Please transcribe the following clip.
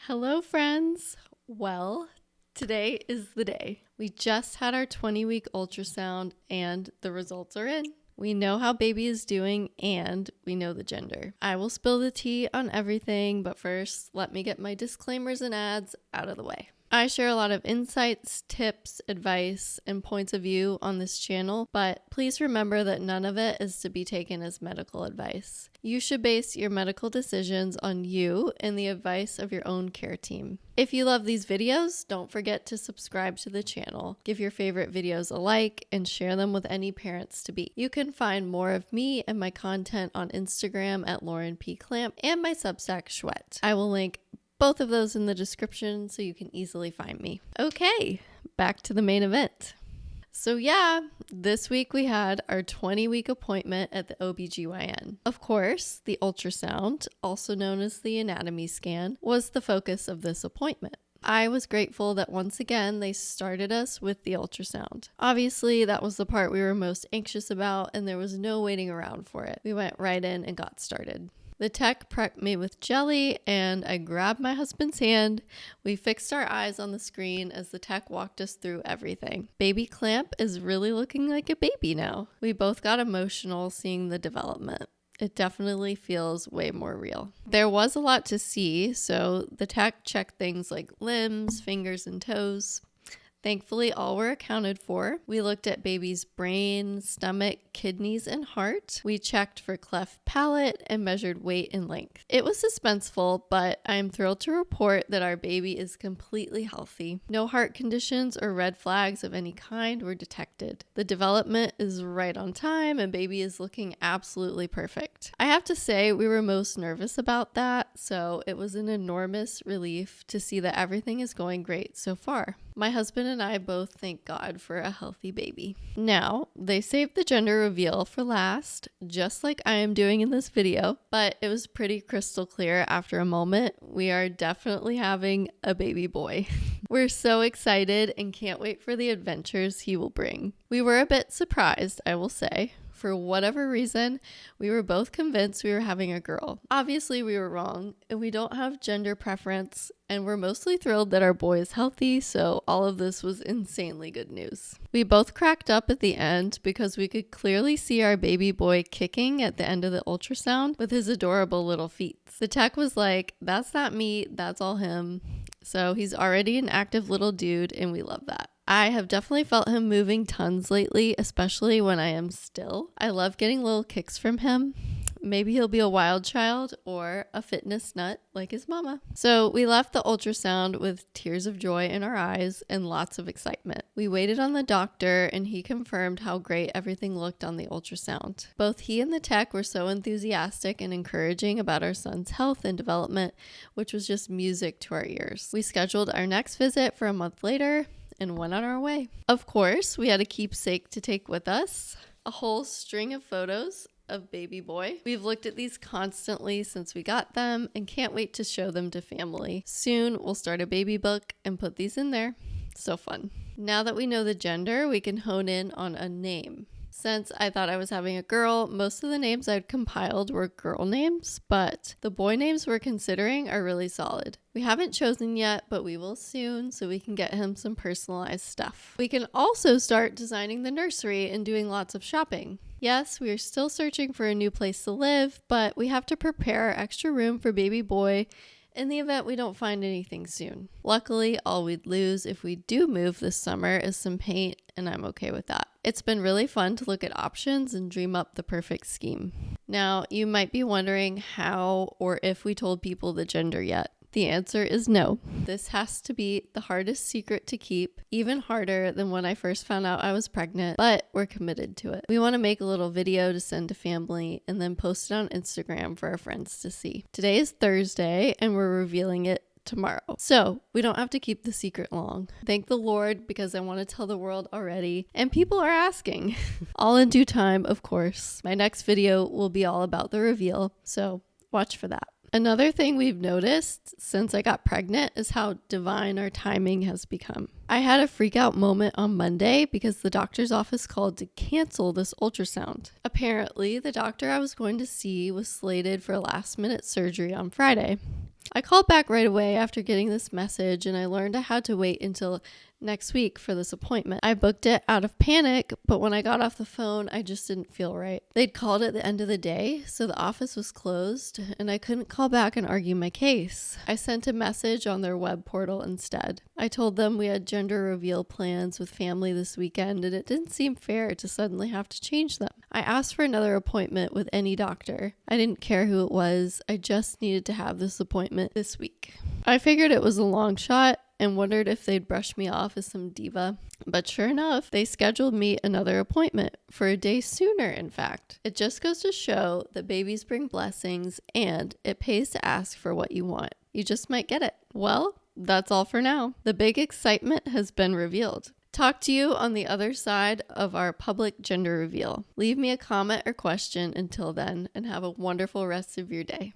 Hello, friends. Well, today is the day. We just had our 20-week ultrasound and the results are in. We know how baby is doing and we know the gender. I will spill the tea on everything, but first, let me get my disclaimers and ads out of the way. I share a lot of insights, tips, advice, and points of view on this channel, but please remember that none of it is to be taken as medical advice. You should base your medical decisions on you and the advice of your own care team. If you love these videos, don't forget to subscribe to the channel, give your favorite videos a like, and share them with any parents-to-be. You can find more of me and my content on Instagram at Lauren P. Clamp and my Substack Schwet. I will link both of those in the description so you can easily find me. Okay, back to the main event. So yeah, this week we had our 20-week appointment at the OBGYN. Of course, the ultrasound, also known as the anatomy scan, was the focus of this appointment. I was grateful that once again they started us with the ultrasound. Obviously, that was the part we were most anxious about and there was no waiting around for it. We went right in and got started. The tech prepped me with jelly and I grabbed my husband's hand. We fixed our eyes on the screen as the tech walked us through everything. Baby Clamp is really looking like a baby now. We both got emotional seeing the development. It definitely feels way more real. There was a lot to see, so the tech checked things like limbs, fingers, and toes. Thankfully, all were accounted for. We looked at baby's brain, stomach, kidneys, and heart. We checked for cleft palate and measured weight and length. It was suspenseful, but I am thrilled to report that our baby is completely healthy. No heart conditions or red flags of any kind were detected. The development is right on time and baby is looking absolutely perfect. I have to say we were most nervous about that, so it was an enormous relief to see that everything is going great so far. My husband and I both thank God for a healthy baby. Now, they saved the gender reveal for last, just like I am doing in this video, but it was pretty crystal clear after a moment. We are definitely having a baby boy. We're so excited and can't wait for the adventures he will bring. We were a bit surprised, I will say. For whatever reason, we were both convinced we were having a girl. Obviously, we were wrong, and we don't have gender preference, and we're mostly thrilled that our boy is healthy, so all of this was insanely good news. We both cracked up at the end because we could clearly see our baby boy kicking at the end of the ultrasound with his adorable little feet. The tech was like, "That's not me, that's all him." So he's already an active little dude, and we love that. I have definitely felt him moving tons lately, especially when I am still. I love getting little kicks from him. Maybe he'll be a wild child or a fitness nut like his mama. So we left the ultrasound with tears of joy in our eyes and lots of excitement. We waited on the doctor and he confirmed how great everything looked on the ultrasound. Both he and the tech were so enthusiastic and encouraging about our son's health and development, which was just music to our ears. We scheduled our next visit for a month later and went on our way. Of course, we had a keepsake to take with us, a whole string of photos of baby boy. We've looked at these constantly since we got them and can't wait to show them to family. Soon we'll start a baby book and put these in there. So fun. Now that we know the gender, we can hone in on a name. Since I thought I was having a girl, most of the names I'd compiled were girl names, but the boy names we're considering are really solid. We haven't chosen yet, but we will soon so we can get him some personalized stuff. We can also start designing the nursery and doing lots of shopping. Yes, we are still searching for a new place to live, but we have to prepare extra room for baby boy in the event we don't find anything soon. Luckily, all we'd lose if we do move this summer is some paint, and I'm okay with that. It's been really fun to look at options and dream up the perfect scheme. Now, you might be wondering how or if we told people the gender yet. The answer is no. This has to be the hardest secret to keep, even harder than when I first found out I was pregnant, but we're committed to it. We want to make a little video to send to family and then post it on Instagram for our friends to see. Today is Thursday and we're revealing it tomorrow. So we don't have to keep the secret long. Thank the Lord because I want to tell the world already and people are asking. All in due time, of course. My next video will be all about the reveal, so watch for that. Another thing we've noticed since I got pregnant is how divine our timing has become. I had a freak out moment on Monday because the doctor's office called to cancel this ultrasound. Apparently, the doctor I was going to see was slated for last-minute surgery on Friday. I called back right away after getting this message, and I learned I had to wait until next week for this appointment. I booked it out of panic, but when I got off the phone, I just didn't feel right. They'd called at the end of the day, so the office was closed, and I couldn't call back and argue my case. I sent a message on their web portal instead. I told them we had gender reveal plans with family this weekend, and it didn't seem fair to suddenly have to change them. I asked for another appointment with any doctor. I didn't care who it was. I just needed to have this appointment this week. I figured it was a long shot and wondered if they'd brush me off as some diva. But sure enough, they scheduled me another appointment for a day sooner, in fact. It just goes to show that babies bring blessings and it pays to ask for what you want. You just might get it. Well, that's all for now. The big excitement has been revealed. Talk to you on the other side of our public gender reveal. Leave me a comment or question until then, and have a wonderful rest of your day.